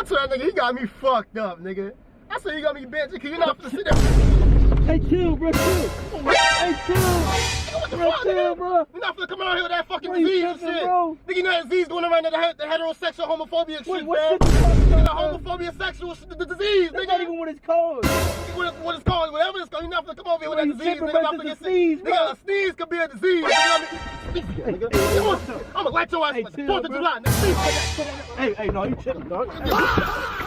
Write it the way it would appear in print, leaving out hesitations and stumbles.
I told that nigga, he got me fucked up, nigga. I said he got me benching, cause you're not finna sit there. Hey, chill, bro, chill. Hey, chill. What the Bro, fuck, chill, nigga? bro. You're not finna come around here with that fucking Bro, you disease and tripping, shit. bro. Nigga, you know that disease going around, the heterosexual homophobia and shit, What man. shit you talking Nigga, the about, bro? homophobia, sexual, the disease, That's nigga. not even what it's called. What it's called, whatever it's called, you're not finna come over here with Bro, that you disease, tripping, nigga. bro, I'm not it's finna a get sick. disease, Nigga, bro. a sneeze could be a disease. Nigga, I'm gonna light your ass Hey, like the chill, 4th of bro. July, nigga. Hey, no, you tripping, dog.